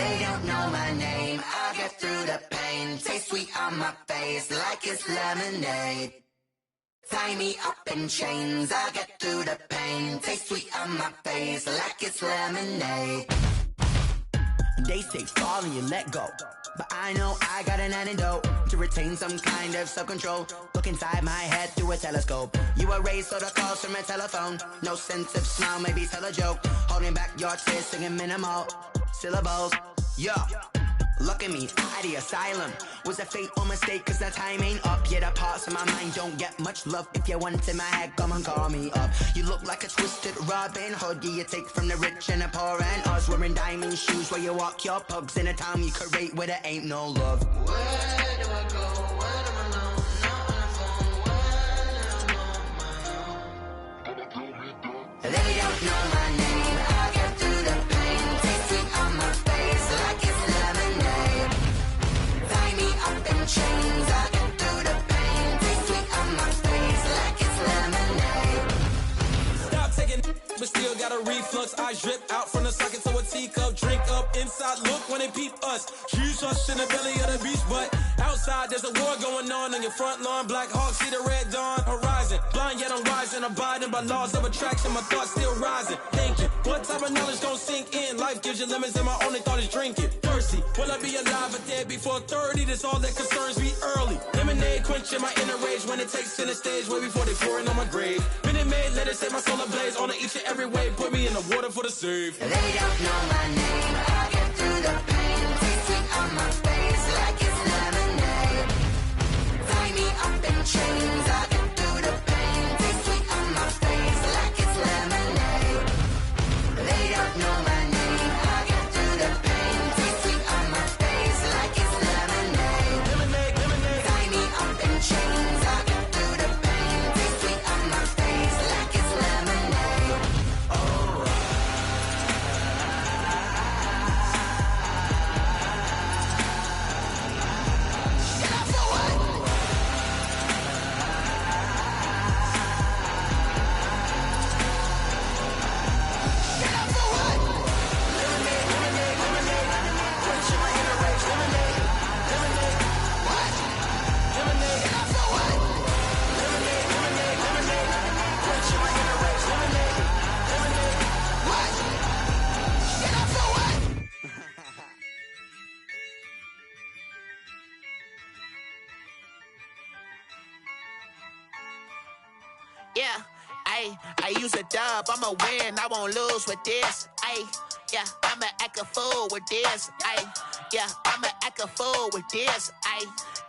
They don't know my name, I get through the pain. Taste sweet on my face like it's lemonade. Tie me up in chains, I get through the pain. Taste sweet on my face like it's lemonade. They say fall and you let go, but I know I got an antidote to retain some kind of self-control. Look inside my head through a telescope. You erase all the calls from a telephone. No sense of smile, maybe tell a joke. Holding back your tears, singing minimal syllables. Yo, look at me, out the asylum. Was a fate or mistake, cause the time ain't up. Yet the parts of my mind don't get much love. If you want in my head, come and call me up. You look like a twisted Robin Hood. You take from the rich and the poor and us. Wearing diamond shoes where you walk your pugs. In a town you create where there ain't no love. Where do I go? Where do I know? Not on the phone. When I'm on my own. They don't know my name. I get through the pain. Taste sweet on my face like it's lemonade. Tie me up in chains. I get through the pain. Taste sweet on my face like it's lemonade. Stop taking, but still got a reflux. I drip out from the socket to a teacup. Drink up inside, look when they peep us. Choose us in the belly of the beast, but outside there's a war going on your front lawn. Black Hawk, see the red dawn horizon. Blind yet I'm rising, abiding by laws of attraction. My thoughts still rising, thinking what type of knowledge gon' sink in? Life gives you lemons and my only thought is drinking. Thirsty, will I be alive or dead before 30? That's all that concerns me early. Lemonade quenching my inner rage when it takes center stage way before they pouring on my grave. Minute Maid, let it set my soul ablaze on each and every way. Put me in the water for the save. They don't know my name, I get through the pain. Taste sweet on my face like it's lemonade. Tie me up in chains, I get through the pain. Taste sweet on my face like it's lemonade. They don't know my name, I get through the pain. Taste sweet on my face like it's lemonade. Lemonade, lemonade. Tie me up in chains, I get through the pain. Taste sweet on my face like it's lemonade. Oh. Yeah, I use a dub, I'ma win, I won't lose with this. Yeah, I'ma act a fool with this. Yeah, I'ma act a fool with this.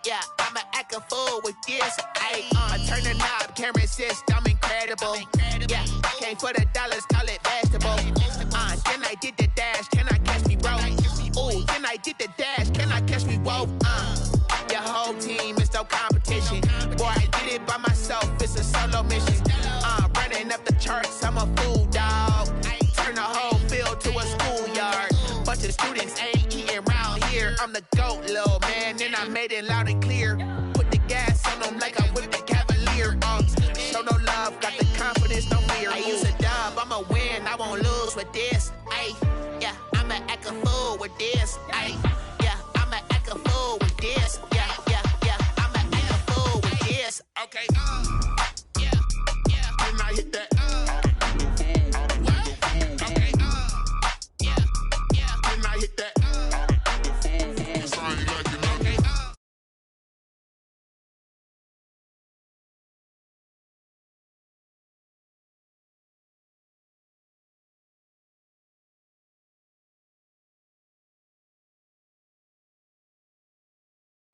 Yeah, I'ma act a fool with this. I turn the knob, camera assist, I'm incredible. Yeah, came for the dollars, call it vegetable. Then I did the dash, can I catch me, bro? Ooh, then I did the dash, can I catch me, whoa? Your whole team is no competition. Boy, I did it by myself, it's a solo mission. Running up the charts, I'm a fool, dog. Turn the whole field to a schoolyard. Bunch of students ain't eating round here. I'm the GOAT, little man, and I made it loud and clear. Put the gas on them like I'm with the Cavalier. Show no love, got the confidence, no fear. I use a dub, I'ma win, I won't lose with this. Yeah, I'ma act a fool with this. Yeah, I'ma act a fool with this. Yeah, I'ma act a fool with this. Okay, and I hit that. Okay, and I hit that.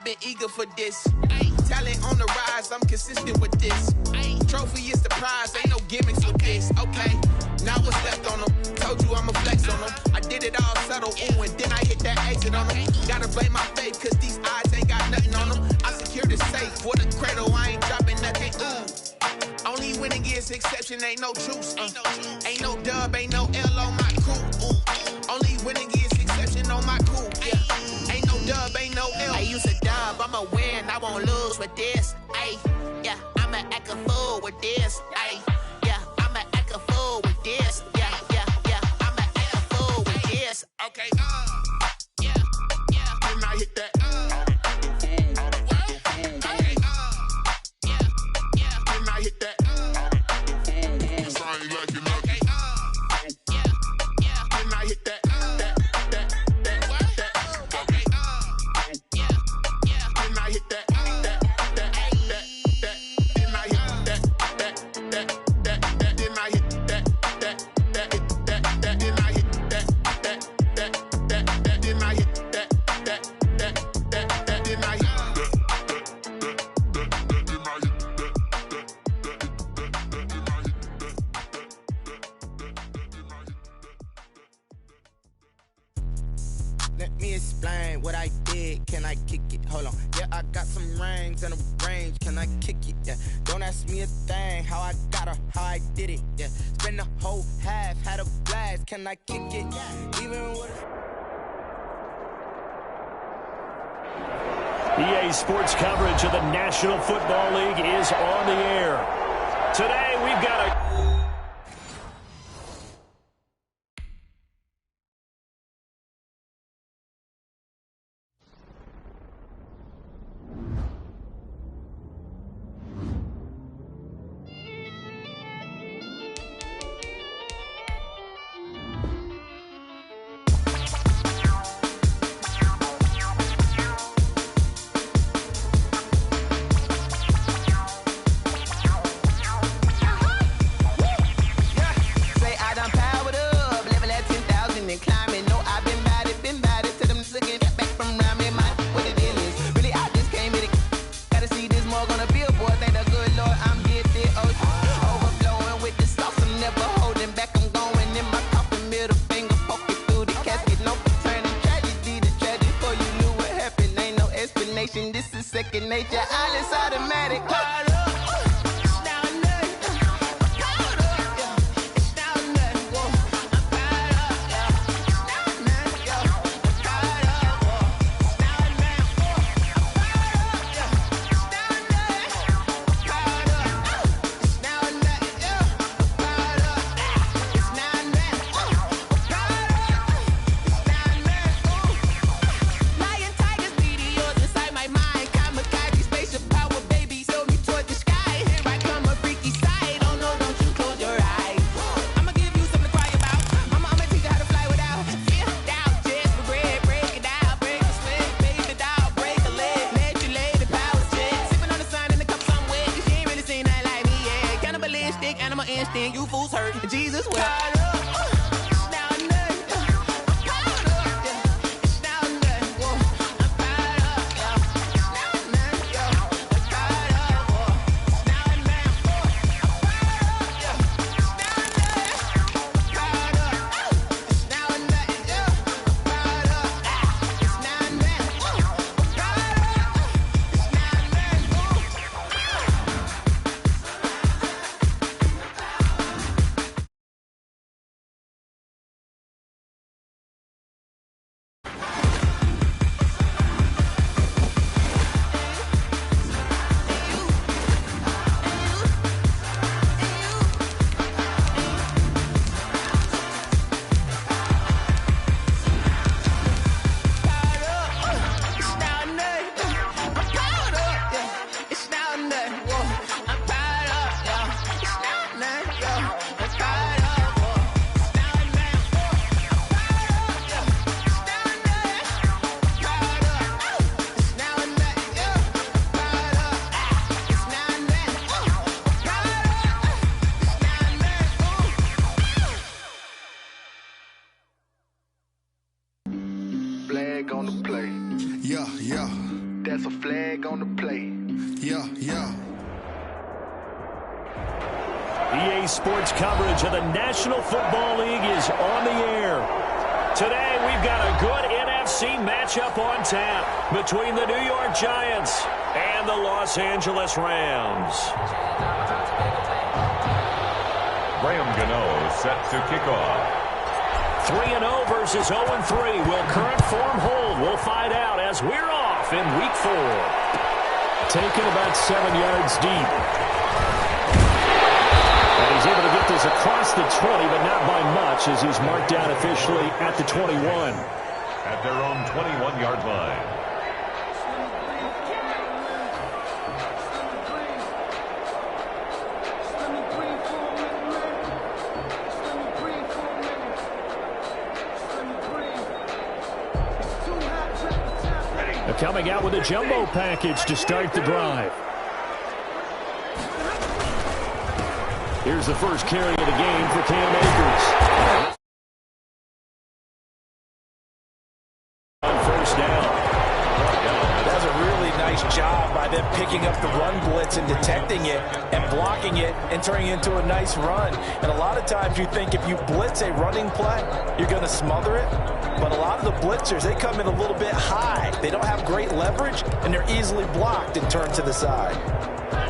Been eager for this. Talent on the rise, I'm consistent with this. Trophy is the prize, ain't no gimmicks with this. Okay, now what's left on them? Told you I'ma flex on them. I did it all subtle, ooh, and then I hit that exit on them. Gotta blame my faith, cause these odds ain't got nothing on them. I secured the safe for the cradle, I ain't dropping nothing, ooh. Only winning is exception, ain't no truce. Ain't no dub, ain't no L on my crew. Only winning is exception on my crew. Yeah, ain't no dub, ain't no L. I use a dub, I'ma win, I won't lose with this. Yeah, I'ma act a fool with this. Yeah, I'ma act a fool with this. Yeah, I'ma act a fool with this. Okay, it? Can I kick it? Hold on. Yeah, I got some rings and a range. Can I kick it? Yeah. Don't ask me a thing. How I got her, how I did it. Yeah. Spend the whole half, had a blast. Can I kick it? Even with EA Sports coverage of the National Football League is on the air. Today we've got a... This is second nature, all is automatic. You fools hurt. Jesus will. Flag on the play. Yeah, yeah. That's a flag on the play. Yeah, yeah. EA Sports coverage of the National Football League is on the air. Today we've got a good NFC matchup on tap between the New York Giants and the Los Angeles Rams. Graham Gano set to kick off. 3-0 versus 0-3. Will current form hold? We'll find out as we're off in Week 4. Taken about 7 yards deep. And he's able to get this across the 20, but not by much as he's marked down officially at the 21. At their own 21-yard line. Coming out with a jumbo package to start the drive. Here's the first carry of the game for Cam Akers. On first down. That's a really nice job by by them picking up the run blitz and detecting it and blocking it and turning it into a nice run. And a lot of times you think if you blitz a running play, you're going to smother it. But a lot of the blitzers, they come in a little bit high. They don't have great leverage, and they're easily blocked and turned to the side.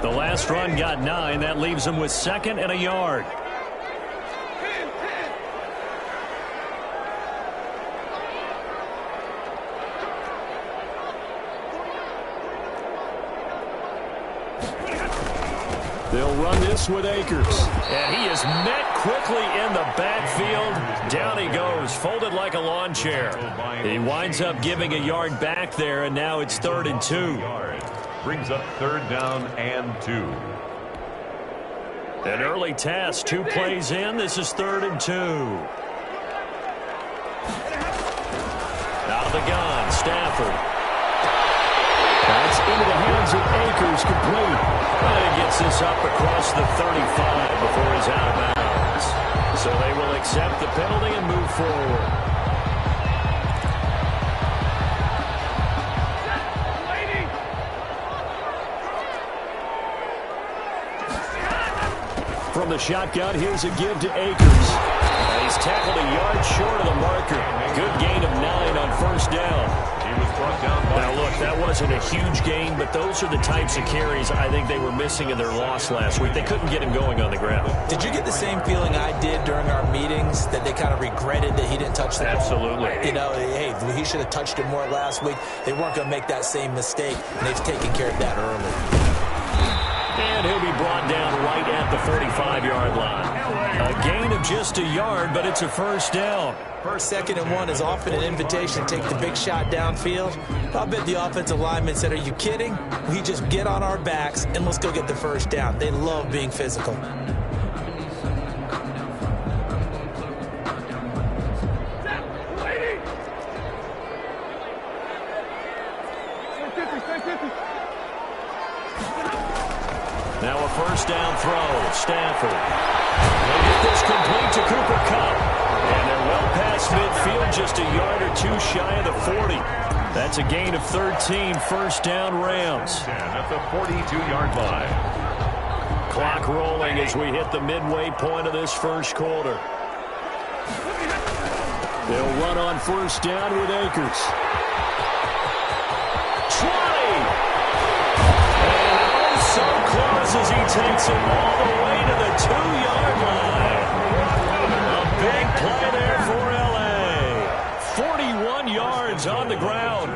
The last run got 9. That leaves them with 2nd and a yard. They'll run this with Akers. And he is met quickly in the backfield. Down he goes, folded like a lawn chair. He winds up giving a yard back there, and now it's 3rd and 2. Brings up 3rd down and 2. An early task, 2 plays in. This is 3rd and 2. Out of the gun, Stafford. That's into the hands of Akers, complete. And he gets this up across the 35 before he's out of bounds. So they will accept the penalty and move forward. From the shotgun, here's a give to Akers. And he's tackled a yard short of the marker. Good gain of 9 on 1st down. Now, look, that wasn't a huge gain, but those are the types of carries I think they were missing in their loss last week. They couldn't get him going on the ground. Did you get the same feeling I did during our meetings, that they kind of regretted that he didn't touch the ball? Absolutely. You know, hey, he should have touched it more last week. They weren't going to make that same mistake, and they've taken care of that early. And he'll be brought down right at the 45-yard line. A gain of just a yard, but it's a 1st down. 1st, 2nd, and 1 is often an invitation to take the big shot downfield. I bet the offensive linemen said, are you kidding? We just get on our backs and let's go get the 1st down. They love being physical. Now a 1st down throw. Stafford. They'll get this complete to Cooper Kupp. And they're well past midfield, just a yard or 2 shy of the 40. That's a gain of 13, 1st down Rams. At the 42-yard line. Clock rolling as we hit the midway point of this 1st quarter. They'll run on 1st down with Akers. 20! And so close as he takes it all the way to the 2-yard line. A big play there for L.A. 41 yards on the ground.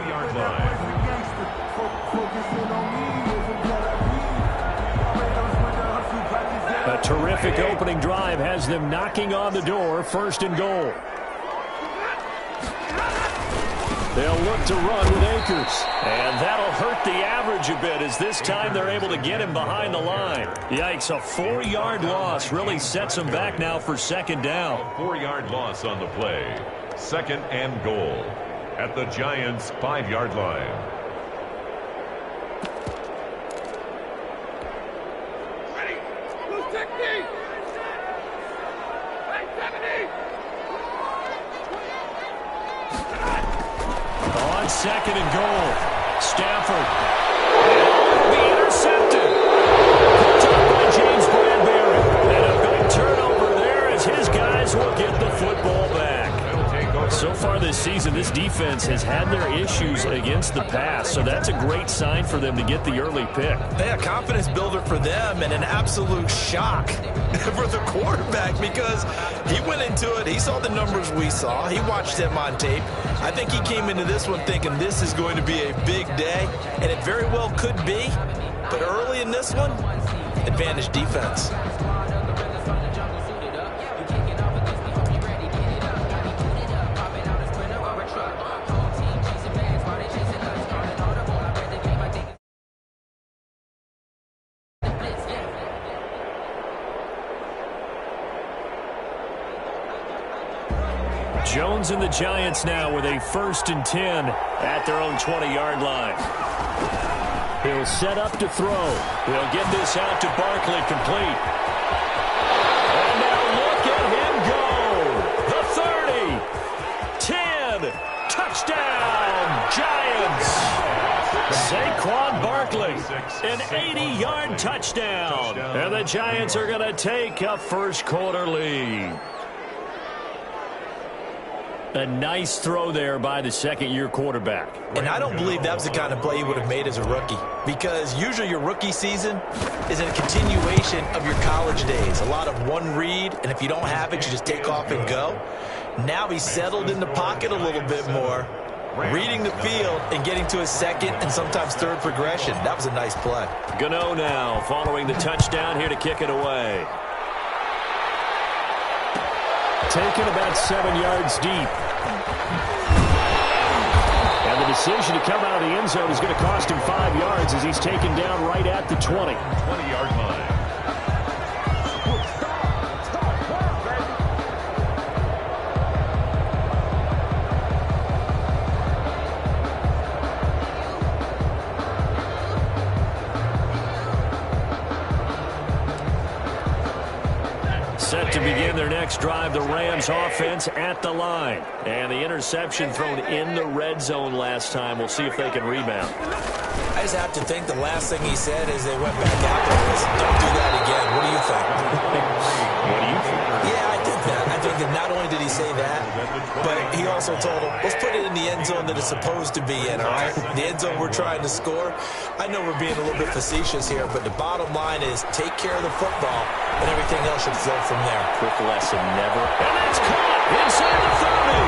A terrific opening drive has them knocking on the door, 1st and goal. They'll look to run with Akers. And that'll hurt the average a bit, as this time they're able to get him behind the line. Yikes, a 4-yard loss really sets them back now for 2nd down. A 4-yard loss on the play. 2nd and goal at the Giants' 5-yard line. Ready? Blue technique! Hey, 70! On 2nd and goal, Stafford. Will be intercepted. Picked up by James Bradbury. And a big turnover there as his guys will get the football back. So far this season, this defense has had their issues against the pass, so that's a great sign for them to get the early pick. Yeah, confidence builder for them, and an absolute shock for the quarterback, because he went into it, he saw the numbers we saw, he watched them on tape. I think he came into this one thinking this is going to be a big day, and it very well could be, but early in this one, advantage defense. Jones and the Giants now with a 1st and 10 at their own 20-yard line. He'll set up to throw. He'll get this out to Barkley, complete. And now look at him go. The 30, 10, touchdown, Giants. Saquon Barkley, an 80-yard touchdown. And the Giants are going to take a first-quarter lead. A nice throw there by the second-year quarterback. And I don't believe that was the kind of play he would have made as a rookie, because usually your rookie season is a continuation of your college days. A lot of one read, and if you don't have it, you just take off and go. Now he's settled in the pocket a little bit more, reading the field and getting to his second and sometimes third progression. That was a nice play. Gano now following the touchdown here to kick it away. Taken about 7 yards deep. And the decision to come out of the end zone is going to cost him 5 yards as he's taken down right at the 20. 20-yard line. Set to begin their next drive, the Rams offense at the line. And the interception thrown in the red zone last time. We'll see if they can rebound. I just have to think the last thing he said as they went back out there was, don't do that again. What do you think? What do you think? Yeah, I think that. I think that not only did he say that, but he also told him, let's put it in the end zone that it's supposed to be in, all right? The end zone we're trying to score. I know we're being a little bit facetious here, but the bottom line is take care of the football, and everything else should flow from there. Quick lesson, never. And that's caught inside the 30.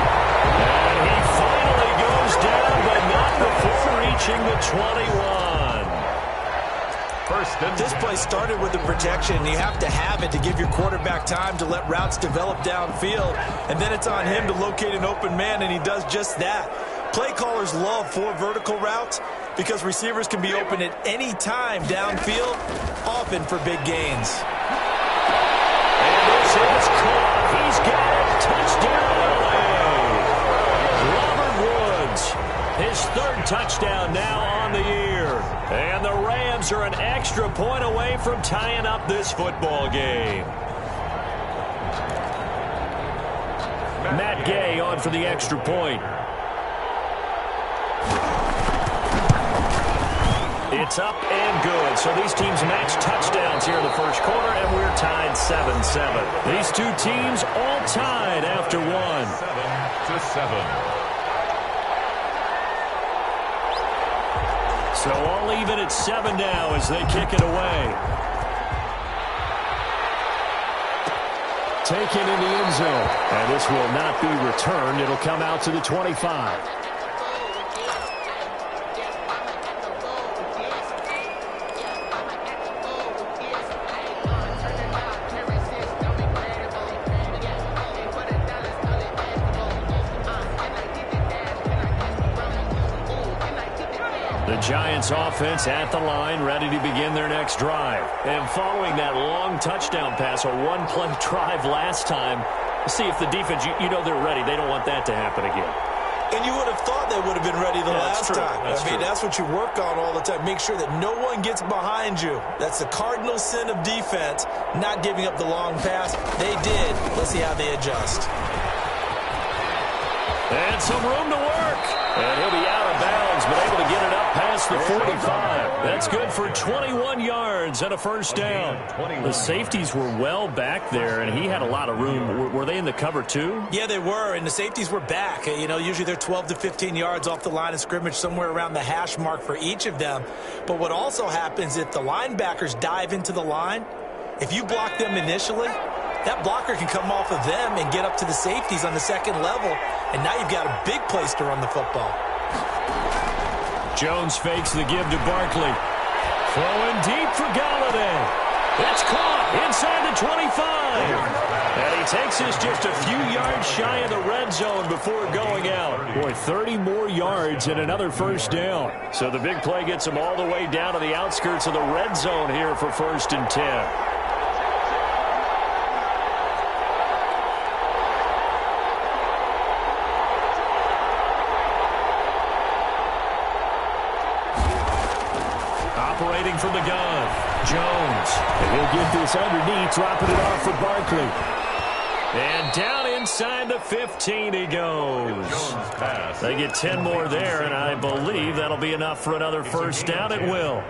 And he finally goes down, but not before reaching the 21. This play started with the protection. You have to have it to give your quarterback time to let routes develop downfield, and then it's on him to locate an open man, and he does just that. Play callers love 4 vertical routes because receivers can be open at any time downfield, often for big gains. And this is caught. He's got it. Touchdown, LA. Robert Woods, his 3rd touchdown now on the year. And the Rams are an extra point away from tying up this football game. Matt Gay on for the extra point. It's up and good. So these teams match touchdowns here in the first quarter, and we're tied 7-7. These two teams all tied after 1. 7-7. So all even at 7 now as they kick it away. Taken in the end zone. And this will not be returned. It'll come out to the 25. Giants offense at the line, ready to begin their next drive. And following that long touchdown pass, a one-play drive last time, see if the defense, you know they're ready. They don't want that to happen again. And you would have thought they would have been ready the last time. That's what you work on all the time. Make sure that no one gets behind you. That's the cardinal sin of defense, not giving up the long pass. They did. Let's see how they adjust. And some room to work. And he'll be out of bounds, but able to get it up past the 45. That's good for 21 yards and a first down. The safeties were well back there, and he had a lot of room. Were they in the cover too? Yeah, they were, and the safeties were back. You know, usually they're 12 to 15 yards off the line of scrimmage, somewhere around the hash mark for each of them. But what also happens if the linebackers dive into the line, if you block them initially, that blocker can come off of them and get up to the safeties on the second level, and now you've got a big place to run the football. Jones fakes the give to Barkley. Throwing deep for Galladay. It's caught inside the 25. And he takes us just a few yards shy of the red zone before going out. Boy, 30 more yards and another first down. So the big play gets him all the way down to the outskirts of the red zone here for 1st and 10. Operating from the gun, Jones. And he'll get this underneath, dropping it off for Barkley. And down inside the 15 he goes. They get 10 more there, and I believe that'll be enough for another first down. It will.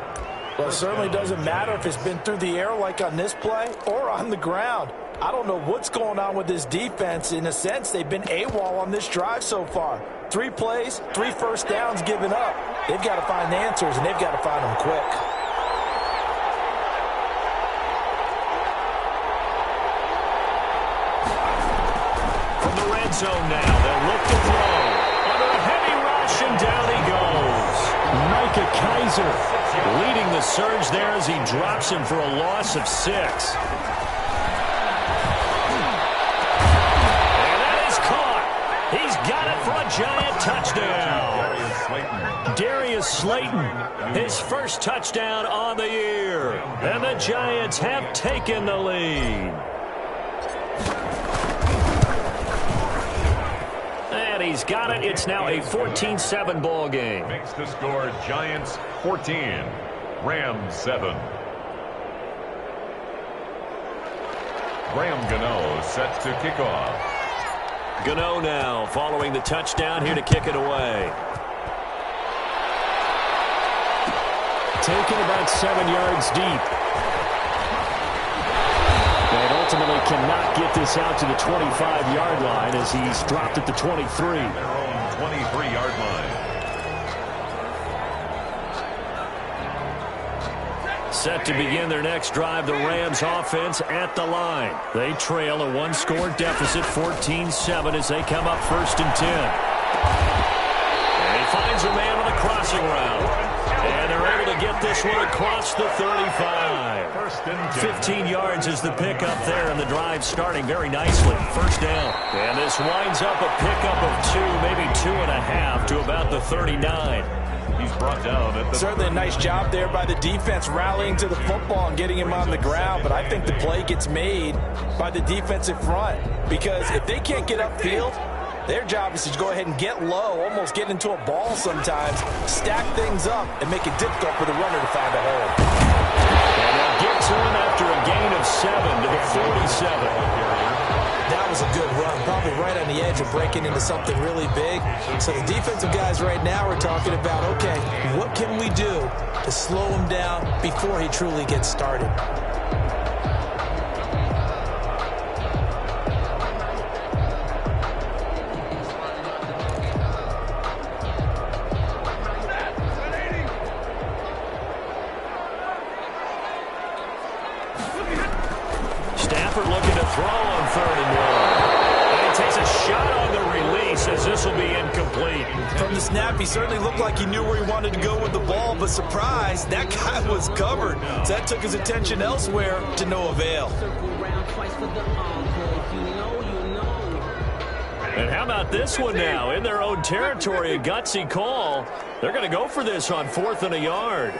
Well, it certainly doesn't matter if it's been through the air like on this play or on the ground. I don't know what's going on with this defense. In a sense, they've been AWOL on this drive so far. 3 plays, 3 first downs given up. They've got to find answers, and they've got to find them quick. From the red zone now, they'll look to throw. Under a heavy rush, and down he goes. Micah Kaiser leading the surge there as he drops him for a loss of 6. He's got it for a Giant touchdown. Darius Slayton, his first touchdown on the year. And the Giants have taken the lead. And he's got it. It's now a 14-7 ball game. Makes the score Giants 14, Rams 7. Graham Gano set to kick off. Gano now following the touchdown here to kick it away. Taken about 7 yards deep. And ultimately cannot get this out to the 25-yard line as he's dropped at the 23. Their own 23-yard line. Set to begin their next drive, the Rams offense at the line. They trail a 1-score deficit, 14-7, as they come up 1st and 10. And he finds a man on the crossing route. And they're able to get this one across the 35. 15 yards is the pickup there, and the drive starting very nicely. First down. And this winds up a pickup of 2, maybe 2.5 to about the 39. He's brought down at the Certainly a nice job there by the defense rallying to the football and getting him on the ground, but I think the play gets made by the defensive front because if they can't get upfield, their job is to go ahead and get low, almost get into a ball sometimes, stack things up, and make it difficult for the runner to find a hole. And they'll get to him after a gain of 7 to the 47. That was a good run, probably right on the edge of breaking into something really big. So the defensive guys right now are talking about, okay, what can we do to slow him down before he truly gets started? Stafford looking to throw on 3rd and 1. And he takes a shot on the release as this will be incomplete. From the snap, he certainly looked like he knew where he wanted to go with the ball, but surprise, that guy was covered. So that took his attention elsewhere to no avail. And how about this one now? In their own territory, a gutsy call. They're going to go for this on 4th and a yard.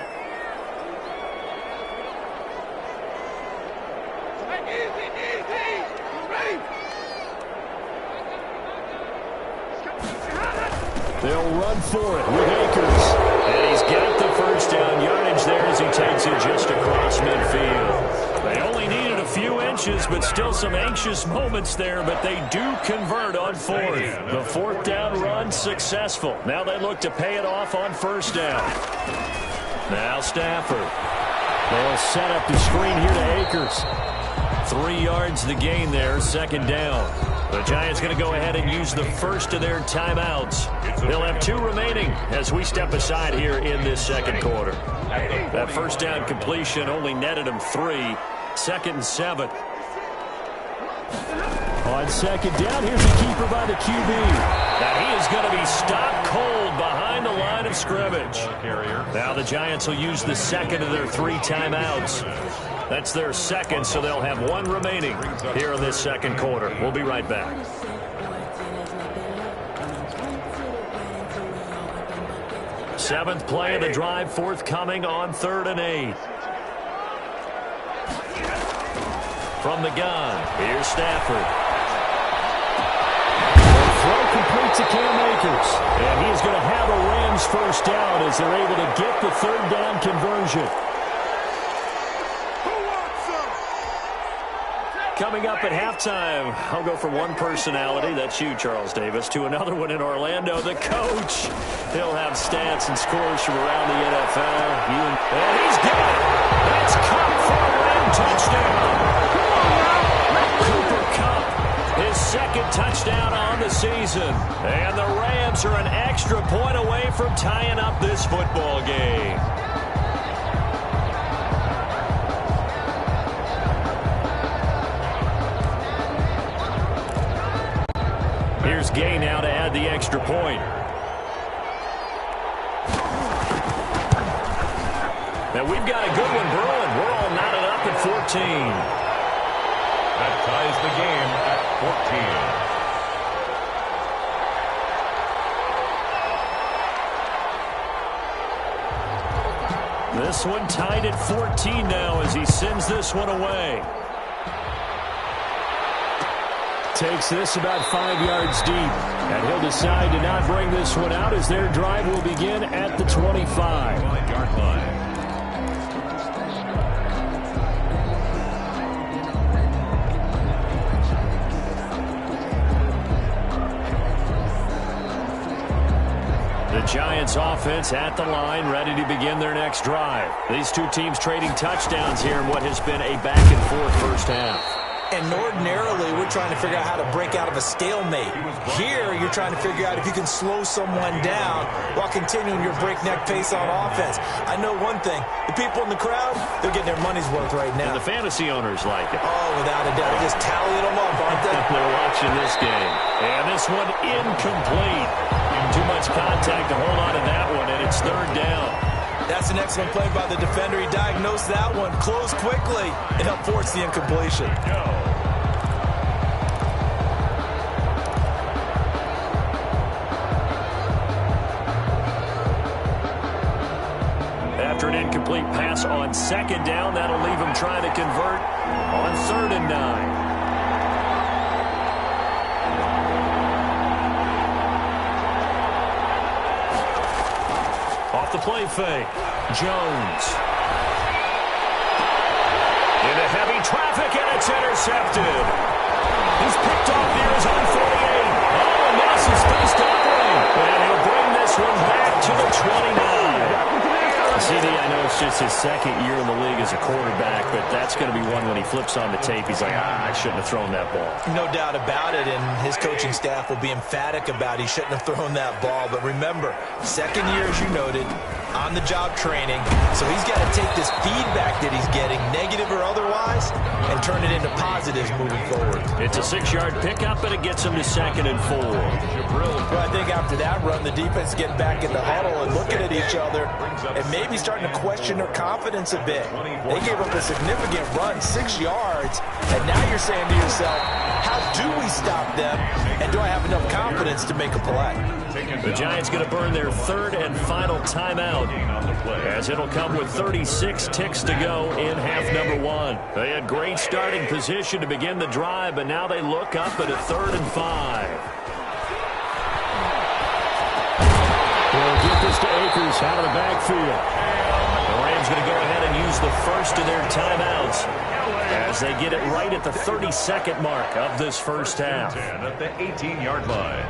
They'll run for it with Akers. And he's got the first down yardage there as he takes it just across midfield. They only needed a few inches, but still some anxious moments there, but they do convert on 4th. The 4th down run successful. Now they look to pay it off on 1st down. Now Stafford. They'll set up the screen here to Akers. 3 yards the gain there, 2nd down. The Giants going to go ahead and use the first of their timeouts. They'll have 2 remaining as we step aside here in this 2nd quarter. That 1st down completion only netted them 3. 2nd and 7. On 2nd down, here's the keeper by the QB. Now he is going to be stopped cold behind the line of scrimmage. Now the Giants will use the 2nd of their 3 timeouts. That's their 2nd, so they'll have 1 remaining here in this 2nd quarter. We'll be right back. Seventh play of the drive forthcoming on 3rd and 8. From the gun, here's Stafford. The throw complete to Cam Akers. And he is going to have a Rams first down as they're able to get the 3rd down conversion. Coming up at halftime, I'll go from one personality, that's you, Charles Davis, to another one in Orlando, the coach. He'll have stats and scores from around the NFL. And he's got it. That's Cup for a Ram touchdown. Cooper Kupp, his second touchdown on the season. And the Rams are an extra point away from tying up this football game. Here's Gay now to add the extra point. Now we've got a good one brewing. We're all knotted up at 14. That ties the game at 14. This one tied at 14 now as he sends this one away. Takes this about 5 yards deep. And he'll decide to not bring this one out as their drive will begin at the 25. 5-yard line. The Giants offense at the line, ready to begin their next drive. These two teams trading touchdowns here in what has been a back-and-forth first half. And ordinarily, we're trying to figure out how to break out of a stalemate. Here, you're trying to figure out if you can slow someone down while continuing your breakneck pace on offense. I know one thing. The people in the crowd, they're getting their money's worth right now. And the fantasy owners like it. Oh, without a doubt. They're just tallying them up, aren't they? They're watching this game. And this one incomplete. Too much contact to hold on to that one, and it's third down. That's an excellent play by the defender. He diagnosed that one, closed quickly, and helped force the incompletion. After an incomplete pass on second down, that'll leave him trying to convert on 3rd and 9. Off the play fake, Jones. Into heavy traffic, and it's intercepted. He's picked off near his own 48. Oh, and Moss is faced upward. And he'll bring this one back to the 29. CD, I know it's just his second year in the league as a quarterback, but that's going to be one when he flips on the tape. He's like, I shouldn't have thrown that ball. No doubt about it, and his coaching staff will be emphatic about he shouldn't have thrown that ball. But remember, second year, as you noted, on-the-job training. So he's got to take this feedback that he's getting, negative or otherwise, and turn it into positives moving forward. It's a 6-yard pickup, and it gets him to 2nd and 4. Well, I think after that run, the defense is getting back in the huddle and looking at each other and maybe starting to question their confidence a bit. They gave up a significant run, 6 yards, and now you're saying to yourself, how do we stop them, and do I have enough confidence to make a play? The Giants going to burn their 3rd and final timeout as it'll come with 36 ticks to go in half number 1. They had great starting position to begin the drive, but now they look up at a 3rd and 5. They'll get this to Akers out of the backfield. The Rams going to go ahead and use the first of their timeouts as they get it right at the 32nd mark of this first half. At the 18-yard line.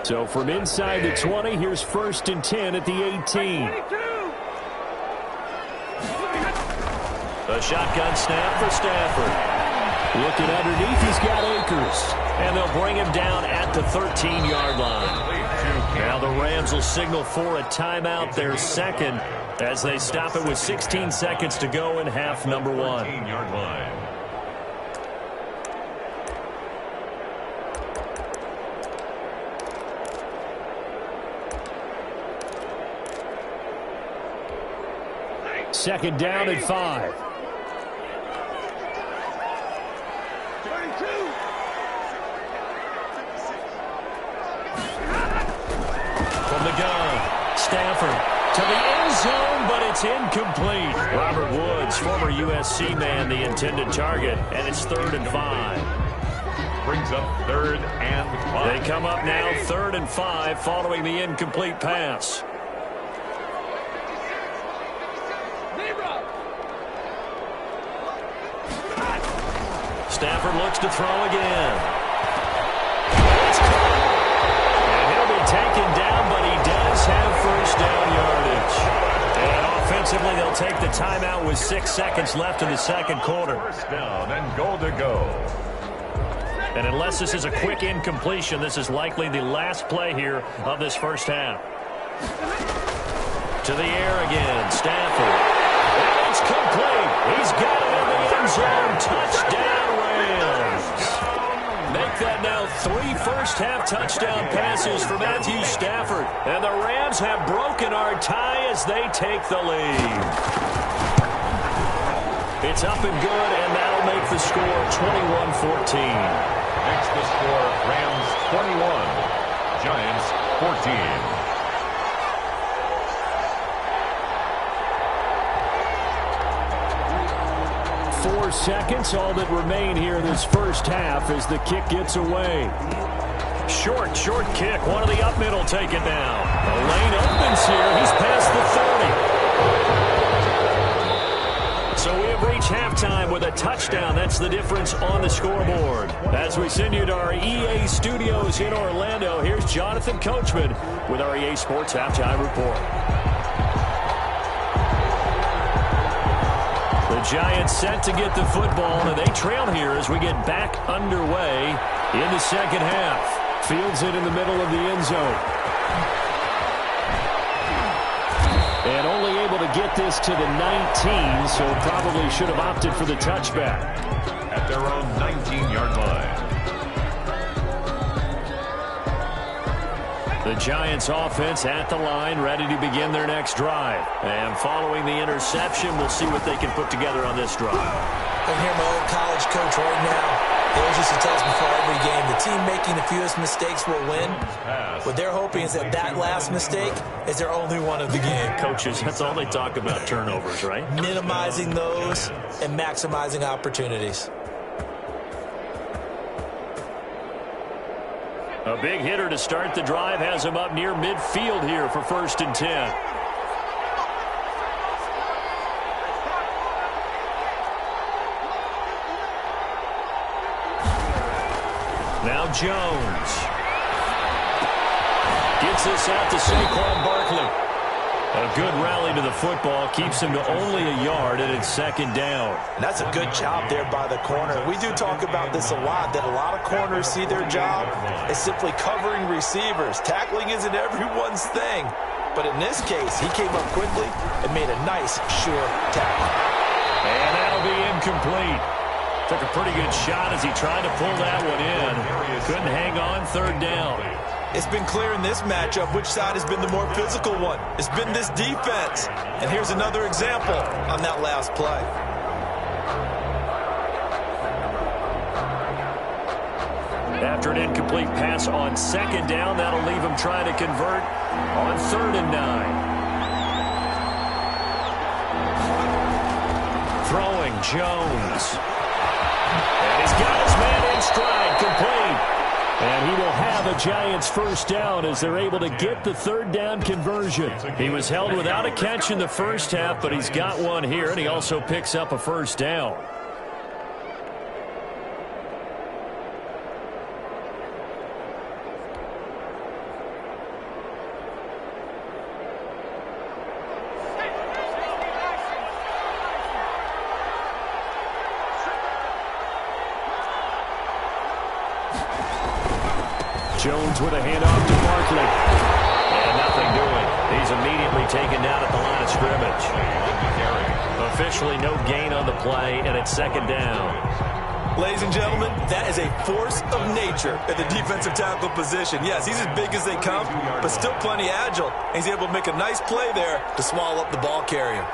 So from inside the 20, here's 1st and 10 at the 18. A shotgun snap for Stafford. Looking underneath, he's got Akers. And they'll bring him down at the 13-yard line. Now the Rams will signal for a timeout, their second, as they stop it with 16 seconds to go in half number 1. 13-yard line. Second down at 5. From the gun, Stafford to the end zone, but it's incomplete. Robert Woods, former USC man, the intended target, and it's 3rd and 5. brings up 3rd and 5. They come up now 3rd and 5 following the incomplete pass. Stafford looks to throw again. And he'll be taken down, but he does have first down yardage. And offensively, they'll take the timeout with 6 seconds left in the second quarter. First down and goal to go. And unless this is a quick incompletion, this is likely the last play here of this first half. To the air again, Stafford. And it's complete. He's got it in the end zone. Touchdown. Make that now 3 first-half touchdown passes for Matthew Stafford. And the Rams have broken our tie as they take the lead. It's up and good, and that'll make the score 21-14. Makes the score Rams 21, Giants 14. 4 seconds, all that remain here in this first half as the kick gets away. Short kick. One of the up middle take it down. The lane opens here. He's past the 30. So we have reached halftime with a touchdown. That's the difference on the scoreboard. As we send you to our EA studios in Orlando, here's Jonathan Coachman with our EA Sports Halftime Report. The Giants set to get the football, and they trail here as we get back underway in the second half. Fields it in the middle of the end zone. And only able to get this to the 19, so probably should have opted for the touchback. At their own 19-yard line. The Giants offense at the line, ready to begin their next drive. And following the interception, we'll see what they can put together on this drive. I hear my old college coach right now. They always used to tell us before every game, the team making the fewest mistakes will win. What they're hoping is that that last mistake is their only one of the game. Coaches, that's all they talk about, turnovers, right? Minimizing those and maximizing opportunities. A big hitter to start the drive has him up near midfield here for 1st and 10. Now Jones. Gets this out to Saquon Barkley. A good rally to the football keeps him to only a yard, and it's 2nd down. And that's a good job there by the corner. We do talk about this a lot, that a lot of corners see their job as simply covering receivers. Tackling isn't everyone's thing. But in this case, he came up quickly and made a nice, sure tackle. And that'll be incomplete. Took a pretty good shot as he tried to pull that one in. Couldn't hang on, 3rd down. It's been clear in this matchup which side has been the more physical one. It's been this defense. And here's another example on that last play. After an incomplete pass on 2nd down, that'll leave him trying to convert on 3rd and 9. Throwing, Jones. And he's got his man in stride, complete. And he will have a Giants first down as they're able to get the 3rd down conversion. He was held without a catch in the first half, but he's got one here, and he also picks up a first down. Jones with a handoff to Barkley. And nothing doing. He's immediately taken down at the line of scrimmage. Officially no gain on the play, and it's 2nd down. Ladies and gentlemen, that is a force of nature at the defensive tackle position. Yes, he's as big as they come, but still plenty agile. He's able to make a nice play there to swallow up the ball carrier.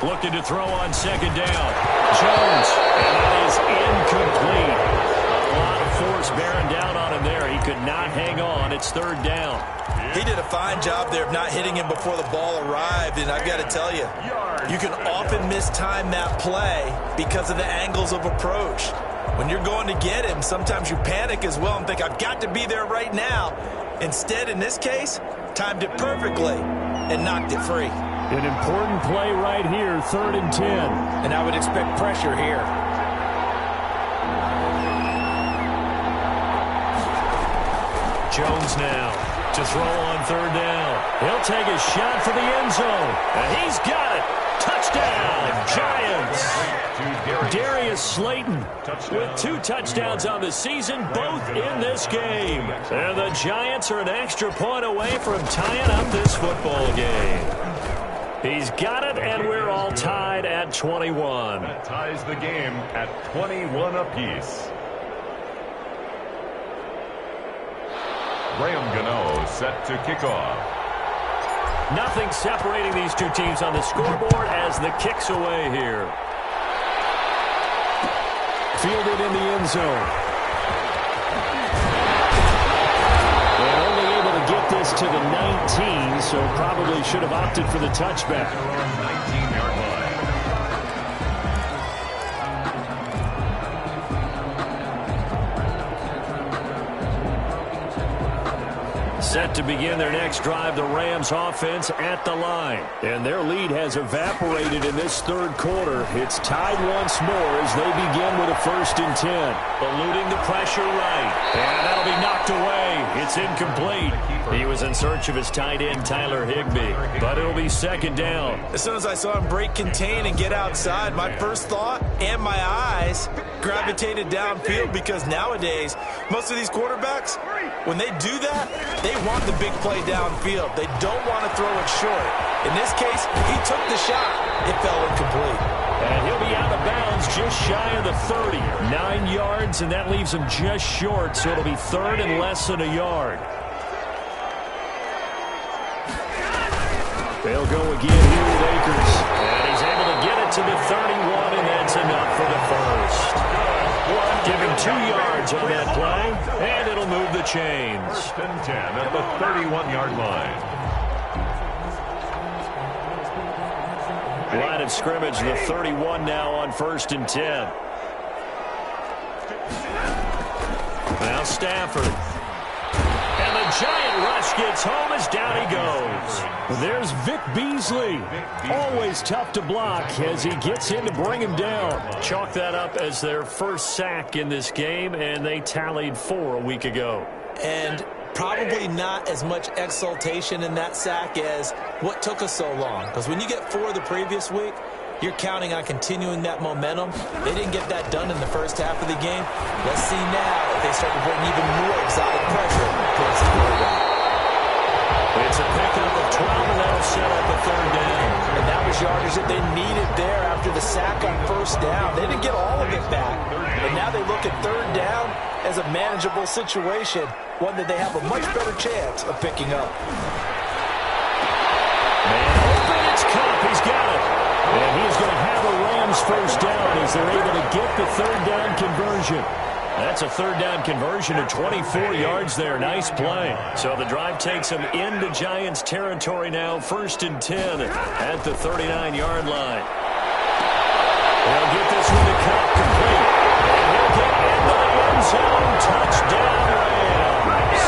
Looking to throw on 2nd down. Jones, and that is incomplete. A lot of force bearing down on him there. He could not hang on. It's third down. He did a fine job there of not hitting him before the ball arrived, and I've got to tell you, you can often mistime that play because of the angles of approach. When you're going to get him, sometimes you panic as well and think, I've got to be there right now. Instead, in this case, timed it perfectly and knocked it free. An important play right here, 3rd and 10. And I would expect pressure here. Jones now to throw on 3rd down. He'll take a shot for the end zone. And he's got it. Touchdown, Giants. Darius Slayton with 2 touchdowns on the season, both in this game. And the Giants are an extra point away from tying up this football game. He's got it, and we're all tied at 21. That ties the game at 21 apiece. Graham Gano set to kick off. Nothing separating these two teams on the scoreboard as the kick's away here. Fielded in the end zone. And only able to get this to the 19, so probably should have opted for the touchback. 19-yard line. Set to begin their next drive, the Rams offense at the line. And their lead has evaporated in this third quarter. It's tied once more as they begin with a 1st and 10. Eluding the pressure right. And that'll be knocked away. It's incomplete. He was in search of his tight end, Tyler Higbee. But it'll be 2nd down. As soon as I saw him break contain and get outside, my first thought and my eyes gravitated downfield, because nowadays, most of these quarterbacks, when they do that, they want the big play downfield. They don't want to throw it short. In this case, he took the shot. It fell incomplete. And he'll be out of bounds just shy of the 30. 9 yards, and that leaves him just short, so it'll be 3rd and less than a yard. They'll go again here with Akers. And he's able to get it to the 31, and that's enough for the first. Give him 2 yards on that play, and it'll move the chains. 1st and 10 at the 31-yard line. Line of scrimmage, the 31 now on 1st and 10. Now Stafford. And the giant rush gets home as down he goes. There's Vic Beasley. Always tough to block as he gets in to bring him down. Chalk that up as their first sack in this game, and they tallied 4 a week ago. And probably not as much exultation in that sack as what took us so long. Because when you get 4 the previous week, you're counting on continuing that momentum. They didn't get that done in the first half of the game. Let's see now if they start to bring even more exotic pressure towards the quarterback. It's a pickup of 12, and that'll set up a 3rd down. And that was yardage that they needed there after the sack on 1st down. They didn't get all of it back, but now they look at 3rd down as a manageable situation, one that they have a much better chance of picking up. Man open, it's Cup. He's got it. And he's going to have a Rams 1st down as they're able to get the 3rd down conversion. That's a 3rd down conversion of 24 yards there. Nice play. So the drive takes them into Giants territory now. 1st and 10 at the 39-yard line. They'll get this one to Cup complete. And he'll get into the end zone. Touchdown, Rams.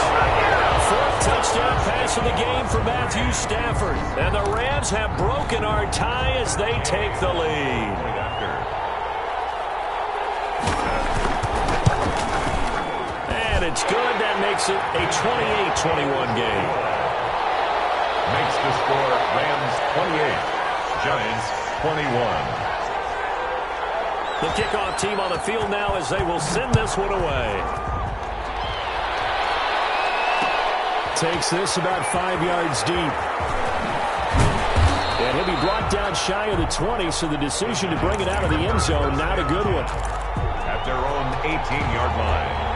4th touchdown pass of the game for Matthew Stafford. And the Rams have broken our tie as they take the lead. And it's good. That makes it a 28-21 game. Makes the score Rams 28, Giants 21. The kickoff team on the field now as they will send this one away. Takes this about 5 yards deep. And he'll be brought down shy of the 20, so the decision to bring it out of the end zone, not a good one. At their own 18-yard line.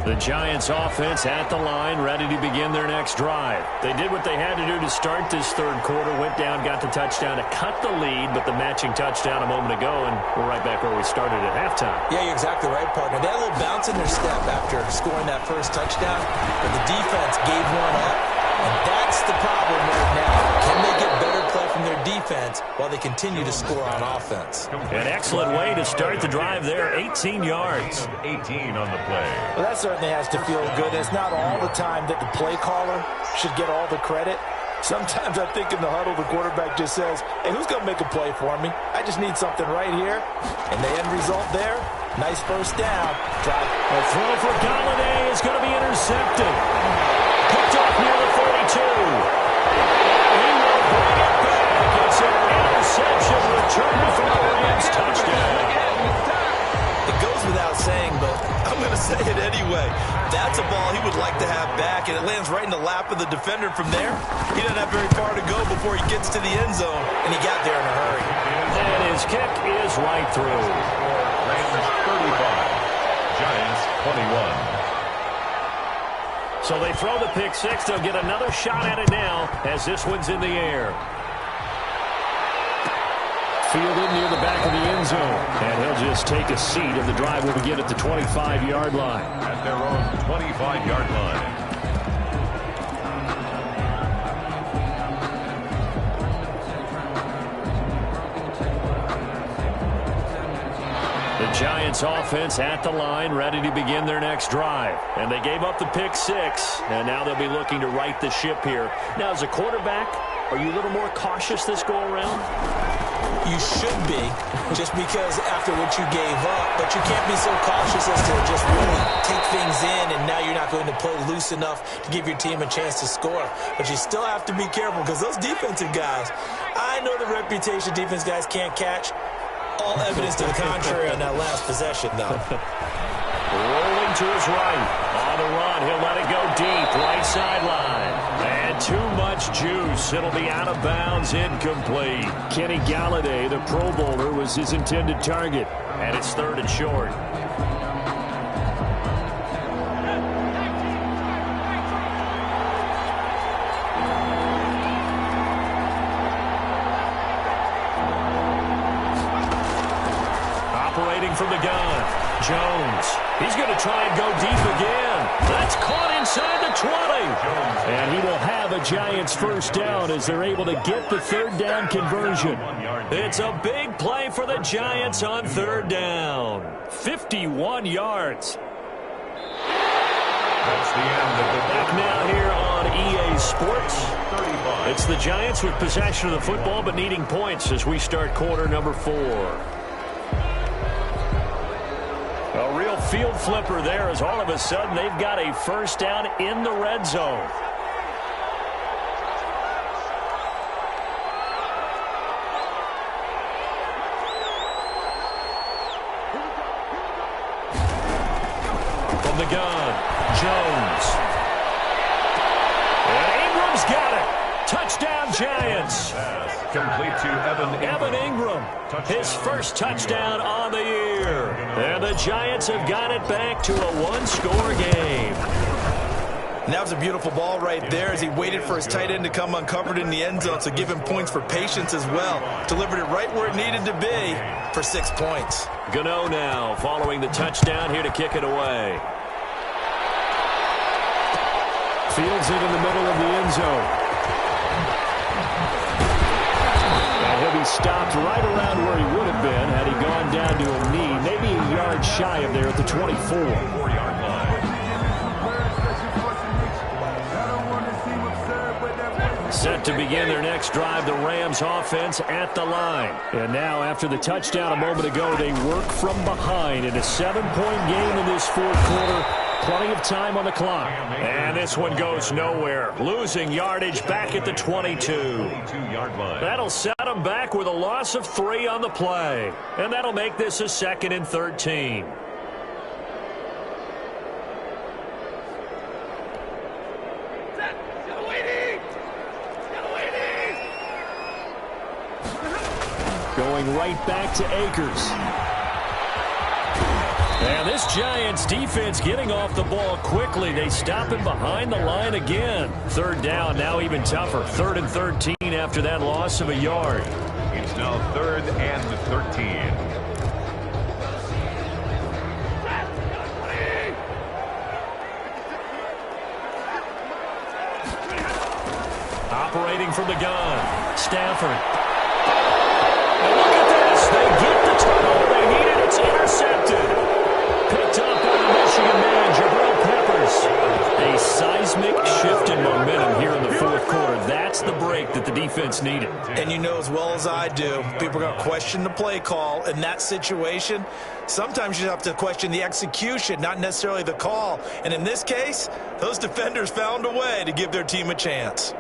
The Giants offense at the line, ready to begin their next drive. They did what they had to do to start this third quarter, went down, got the touchdown to cut the lead, but the matching touchdown a moment ago, and we're right back where we started at halftime. Yeah, you're exactly right, partner. They had a little bounce in their step after scoring that first touchdown, but the defense gave one up, and that's the problem right now. Can they get better play from their defense while they continue to score on offense? An excellent way to start the drive there, 18 yards. 18 on the play. Well, that certainly has to feel good. It's not all the time that the play caller should get all the credit. Sometimes I think in the huddle, the quarterback just says, hey, who's going to make a play for me? I just need something right here. And the end result there, nice first down. Drive. A throw for Galladay is going to be intercepted. Picked off near the 42. He will bring it back. It's an interception return from the Rams. Touchdown. It goes without saying, but I'm going to say it anyway. That's a ball he would like to have back, and it lands right in the lap of the defender from there. He doesn't have very far to go before he gets to the end zone, and he got there in a hurry. And his kick is right through. Rams 35, Giants 21. So they throw the pick six. They'll get another shot at it now as this one's in the air. Fielded near the back of the end zone. And he'll just take a seat, and the drive will begin at the 25-yard line. At their own 25-yard line. The Giants offense at the line, ready to begin their next drive. And they gave up the pick six, and now they'll be looking to right the ship here. Now, as a quarterback, are you a little more cautious this go-around? You should be, just because after what you gave up, but you can't be so cautious as to just really take things in, and now you're not going to play loose enough to give your team a chance to score. But you still have to be careful, because those defensive guys, I know the reputation defense guys can't catch. All evidence to the contrary on that last possession, though. Rolling to his right. On the run, he'll let it go deep, right sideline. And too much juice. It'll be out of bounds, incomplete. Kenny Galladay, the Pro Bowler, was his intended target. And it's third and short. Operating from the gun, Jones. He's going to try and go deep again. That's caught inside the 20. And he will have a Giants first down as they're able to get the third down conversion. It's a big play for the Giants on third down. 51 yards. That's the end of the Back now here on EA Sports. It's the Giants with possession of the football but needing points as we start quarter number 4. A real field flipper there as all of a sudden they've got a first down in the red zone. From the gun, Jones. And Ingram's got it. Touchdown, Giants. Complete to Evan Ingram, his first touchdown on the year. And the Giants have got it back to a one-score game. And that was a beautiful ball right there as he waited for his tight end to come uncovered in the end zone, so give him points for patience as well. Delivered it right where it needed to be for 6 points. Gano now following the touchdown here to kick it away. Fields it in the middle of the end zone. He'll be stopped right around where he would have been had he gone down to a knee, maybe a yard shy of there at the 24. 4-yard line. Set to begin their next drive, the Rams offense at the line. And now after the touchdown a moment ago, they work from behind in a 7-point game in this fourth quarter. Plenty of time on the clock. And this one goes nowhere. Losing yardage back at the 22. 22-yard line. That'll set them back with a loss of 3 on the play. And that'll make this a 2nd and 13. Going right back to Akers. And this Giants defense getting off the ball quickly. They stop him behind the line again. Third down, now even tougher. 3rd and 13 after that loss of a yard. It's now 3rd and 13. Operating from the gun, Stafford. And look at this. They get the turnover they needed. It's intercepted. Picked up by the Michigan man, Jabril Peppers. A seismic shift in momentum here in the 4th quarter. That's the break that the defense needed. And you know as well as I do, people are going to question the play call in that situation. Sometimes you have to question the execution, not necessarily the call. And in this case, those defenders found a way to give their team a chance.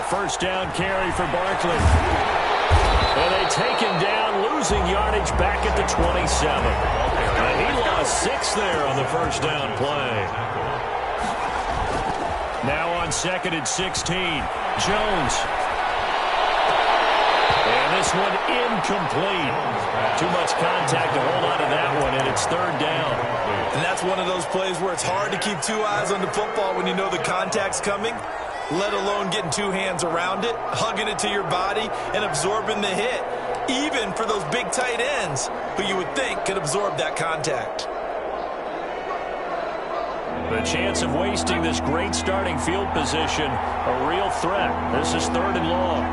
First down carry for Barkley. And they take him down, losing yardage back at the 27. And he lost 6 there on the first down play. Now on 2nd and 16, Jones. And this one incomplete. Too much contact to hold on to that one, and it's 3rd down. And that's one of those plays where it's hard to keep 2 eyes on the football when you know the contact's coming, let alone getting 2 hands around it, hugging it to your body, and absorbing the hit, even for those big tight ends who you would think could absorb that contact. The chance of wasting this great starting field position, a real threat. This is 3rd and long.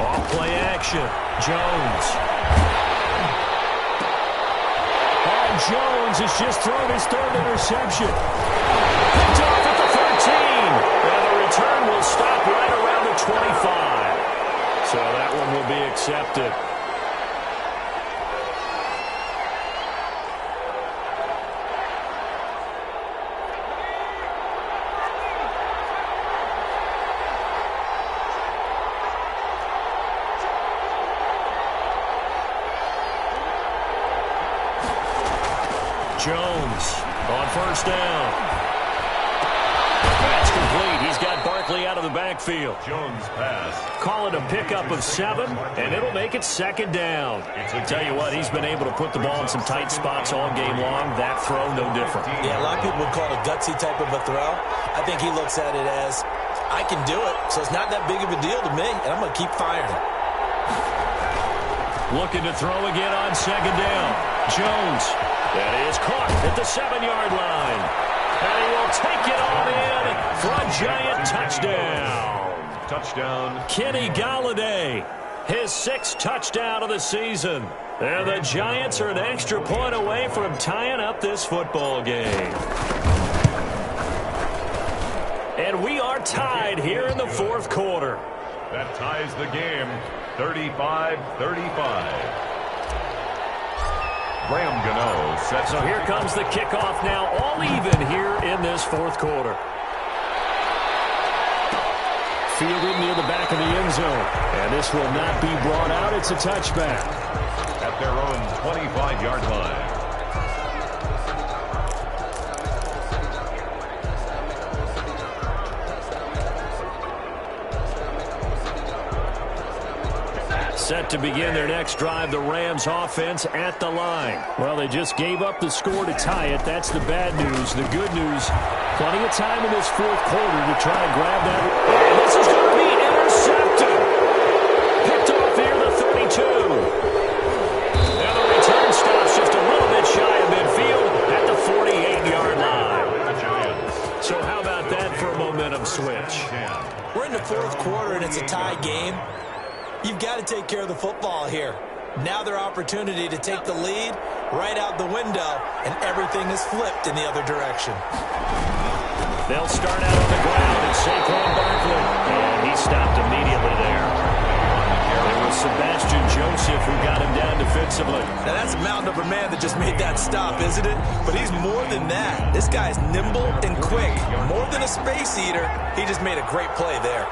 Off-play action, Jones. Jones has just thrown his 3rd interception. Picked off at the 13. And the return will stop right around the 25. So that one will be accepted. Jones on 1st down. That's complete. He's got Barkley out of the backfield. Jones pass. Call it a pickup of 7, and it'll make it 2nd down. Tell you what, he's been able to put the ball in some tight spots all game long. That throw, no different. Yeah, a lot of people would call it a gutsy type of a throw. I think he looks at it as, I can do it, so it's not that big of a deal to me, and I'm going to keep firing. Looking to throw again on 2nd down. Jones. That is caught at the 7-yard line. And he will take it all in for a Giant touchdown. Touchdown. Kenny Golladay, his 6th touchdown of the season. And the Giants are an extra point away from tying up this football game. And we are tied here in the 4th quarter. That ties the game, 35-35. Graham Gano sets. So here comes the kickoff now, all even here in this 4th quarter. Fielded near the back of the end zone. And this will not be brought out. It's a touchback. At their own 25-yard line. Set to begin their next drive, the Rams offense at the line. Well, they just gave up the score to tie it. That's the bad news. The good news, plenty of time in this 4th quarter to try and grab that. And this is going to be intercepted. Picked off here, the 32. And the return stops just a little bit shy of midfield at the 48-yard line. So how about that for a momentum switch? We're in the 4th quarter, and it's a tie game. You've got to take care of the football here. Now their opportunity to take the lead right out the window, and everything is flipped in the other direction. They'll start out on the ground, and Saquon Barkley, and he stopped immediately there. There was Sebastian Joseph who got him down defensively. Now that's a mountain of a man that just made that stop, isn't it? But he's more than that. This guy's nimble and quick. More than a space eater, he just made a great play there.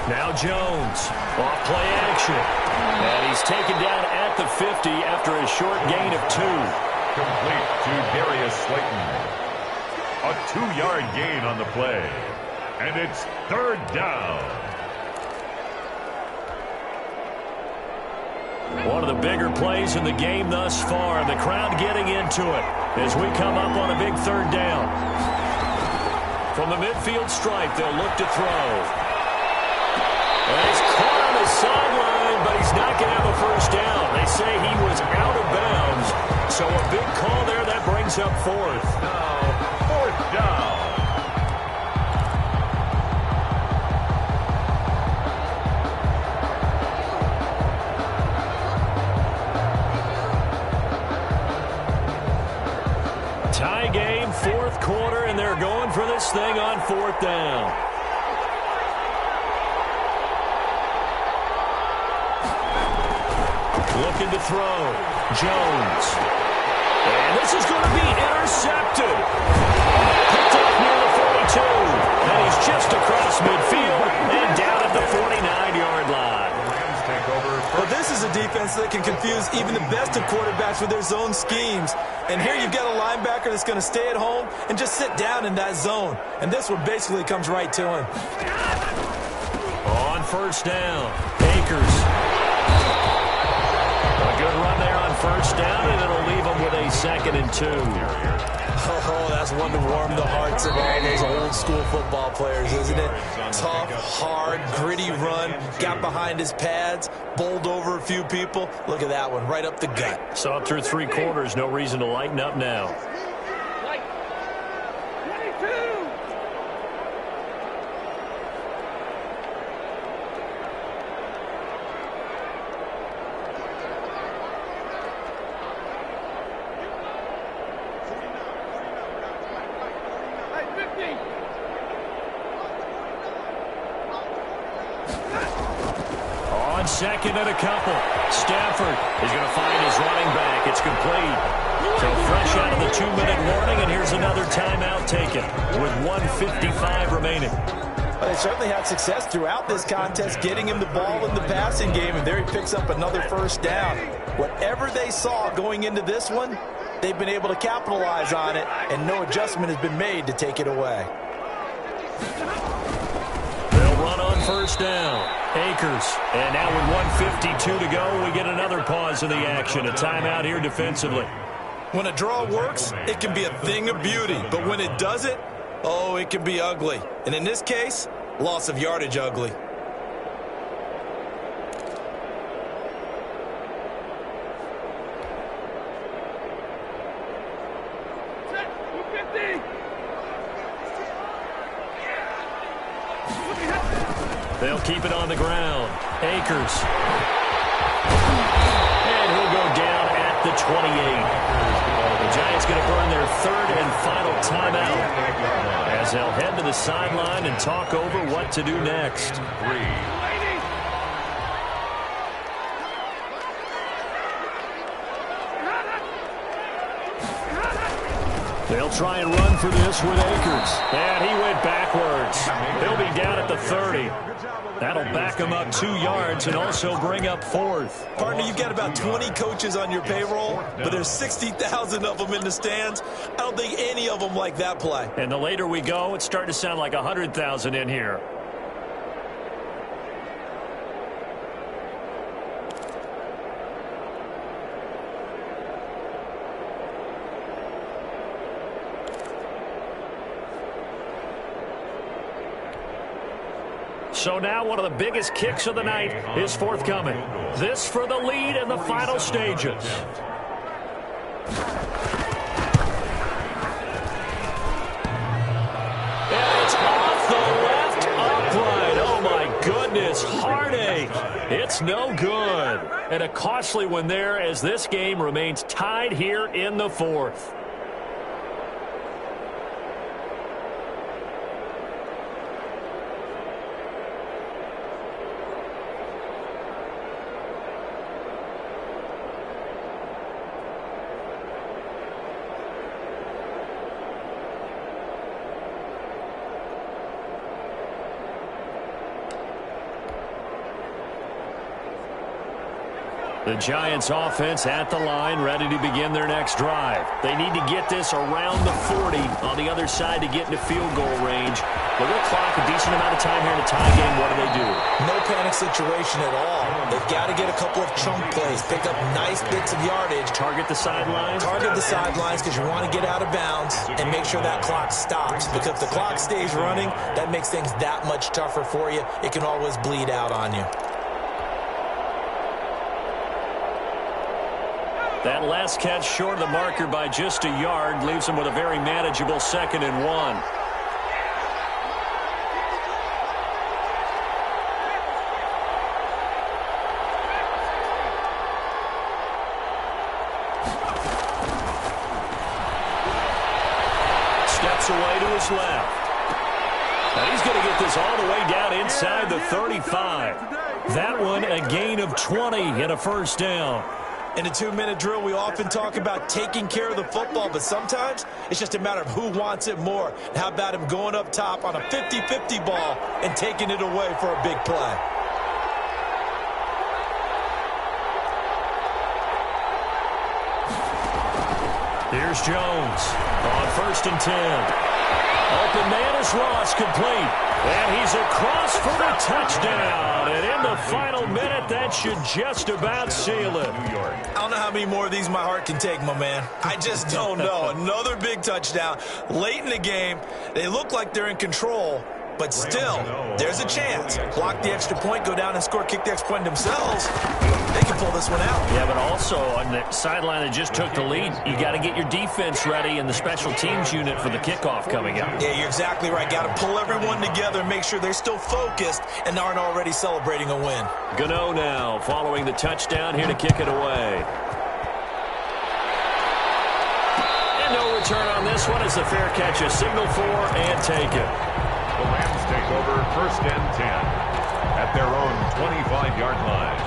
Now Jones, off play action. And he's taken down at the 50 after a short gain of 2. Complete to Darius Slayton. A 2-yard gain on the play. And it's 3rd down. One of the bigger plays in the game thus far. The crowd getting into it as we come up on a big 3rd down. From the midfield stripe, they'll look to throw. And he's caught on the sideline, but he's not going to have a first down. They say he was out of bounds. So a big call there that brings up 4th. Now, 4th down. Tie game, 4th quarter, and they're going for this thing on 4th down. Looking to throw. Jones. And this is going to be intercepted. Picked up near the 42. And he's just across midfield and down at the 49-yard line. Well, this is a defense that can confuse even the best of quarterbacks with their zone schemes. And here you've got a linebacker that's going to stay at home and just sit down in that zone. And this one basically comes right to him. On 1st down, Akers. A good run there on 1st down, and it'll leave them with a 2nd and 2. Oh, that's one to warm the hearts of all those old-school football players, isn't it? Tough, hard, gritty run, got behind his pads, bowled over a few people. Look at that one, right up the gut. So up through 3 quarters, no reason to lighten up now. On 2nd and a couple. Stafford is going to find his running back. It's complete. So fresh out of the 2-minute warning, and here's another timeout taken with 1:55 remaining. Well, they certainly had success throughout this contest getting him the ball in the passing game, and there he picks up another 1st down. Whatever they saw going into this one, they've been able to capitalize on it, and no adjustment has been made to take it away. They'll run on 1st down. Akers. And now with 1:52 to go, we get another pause in the action. A timeout here defensively. When a draw works, it can be a thing of beauty. But when it doesn't, oh, it can be ugly. And in this case, loss of yardage ugly. They'll keep it on the ground. Akers. And he'll go down at the 28. The Giants going to burn their 3rd and final timeout as they'll head to the sideline and talk over what to do next. They'll try and run for this with Akers. And he went backwards. He'll be down at the 30. That'll back him up 2 yards and also bring up 4th. Partner, you've got about 20 coaches on your payroll, but there's 60,000 of them in the stands. I don't think any of them like that play. And the later we go, it's starting to sound like 100,000 in here. So now one of the biggest kicks of the night is forthcoming. This for the lead in the final stages. And it's off the left upright. Oh, my goodness. Heartache. It's no good. And a costly one there as this game remains tied here in the 4th. The Giants offense at the line, ready to begin their next drive. They need to get this around the 40 on the other side to get into field goal range. Look at the clock, a decent amount of time here in a tie game. What do? No panic situation at all. They've got to get a couple of chunk plays, pick up nice bits of yardage. Target the sidelines? Target the sidelines because you want to get out of bounds and make sure that clock stops. Because if the clock stays running, that makes things that much tougher for you. It can always bleed out on you. That last catch short of the marker by just a yard leaves him with a very manageable 2nd and 1. Steps away to his left. And he's going to get this all the way down inside the 35. That one a gain of 20 and a first down. In a 2-minute drill, we often talk about taking care of the football, but sometimes it's just a matter of who wants it more. How about him going up top on a 50-50 ball and taking it away for a big play? Here's Jones on 1st and 10. Open man is Ross, complete. And he's across for the touchdown. And in the final minute, that should just about seal it. New York. I don't know how many more of these my heart can take, my man. I just don't know. Another big touchdown. Late in the game, they look like they're in control. But still, there's a chance. Block the extra point, go down and score, kick the extra point themselves. They can pull this one out. Yeah, but also on the sideline that just took the lead, you got to get your defense ready and the special teams unit for the kickoff coming up. Yeah, you're exactly right. Got to pull everyone together and make sure they're still focused and aren't already celebrating a win. Gano now following the touchdown here to kick it away. And no return on this one as the fair catch is signaled for and taken. The Rams take over 1st and 10 at their own 25-yard line.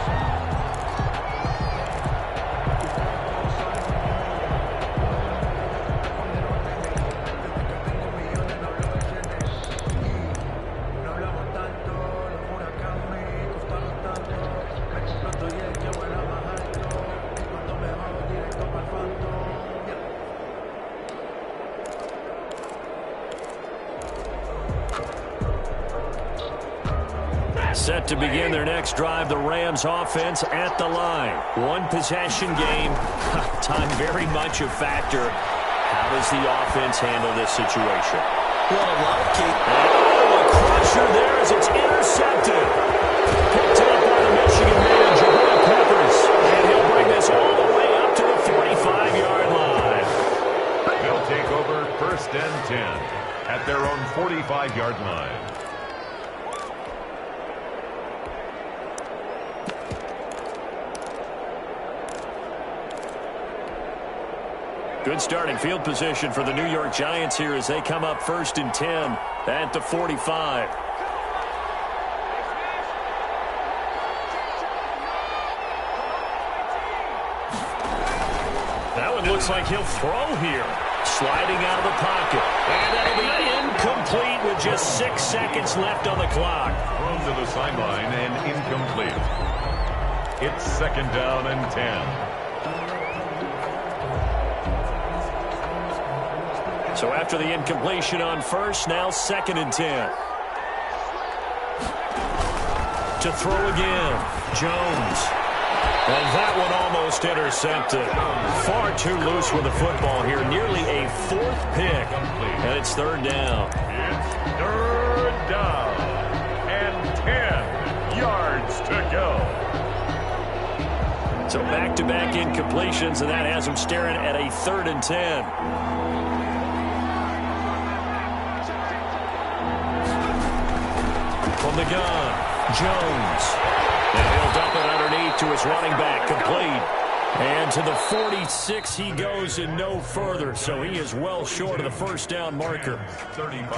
Set to begin their next drive, the Rams offense at the line. One possession game. Time very much a factor. How does the offense handle this situation? Well, a lot of key. Oh, a crusher there as it's intercepted. Picked up by the Michigan man, Jabril Peppers. And he'll bring this all the way up to the 45-yard line. They'll take over 1st and 10 at their own 45-yard line. Good starting field position for the New York Giants here as they come up 1st and 10 at the 45. That one looks like he'll throw here. Sliding out of the pocket. And that'll be incomplete with just 6 seconds left on the clock. Thrown to the sideline and incomplete. It's 2nd down and 10. So after the incompletion on 1st, now 2nd and 10. To throw again, Jones. And that one almost intercepted. Far too loose with the football here. Nearly a 4th pick. And it's 3rd down. It's 3rd down. And 10 yards to go. So back-to-back incompletions, and that has them staring at a 3rd and 10. From the gun, Jones. And he'll dump it underneath to his running back, complete. And to the 46 he goes and no further, so he is well short of the 1st down marker. 35.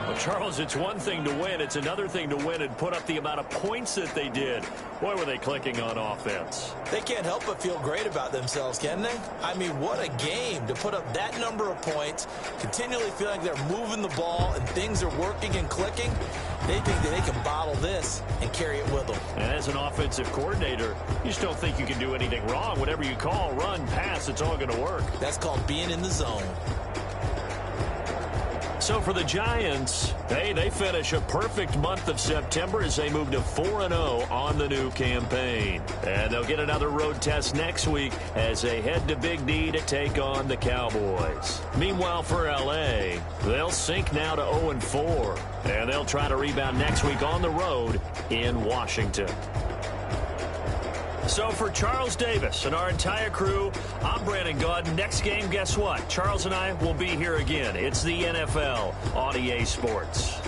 Well, Charles, it's one thing to win. It's another thing to win and put up the amount of points that they did. Boy, were they clicking on offense. They can't help but feel great about themselves, can they? I mean, what a game to put up that number of points, continually feeling they're moving the ball and things are working and clicking. They think that they can bottle this and carry it with them. And as an offensive coordinator, you just don't think you can do anything wrong. Whatever you call, run, pass, it's all going to work. That's called being in the zone. So for the Giants, hey, they finish a perfect month of September as they move to 4-0 on the new campaign. And they'll get another road test next week as they head to Big D to take on the Cowboys. Meanwhile, for L.A., they'll sink now to 0-4, and they'll try to rebound next week on the road in Washington. So for Charles Davis and our entire crew, I'm Brandon Gaudin. Next game, guess what? Charles and I will be here again. It's the NFL on EA Sports.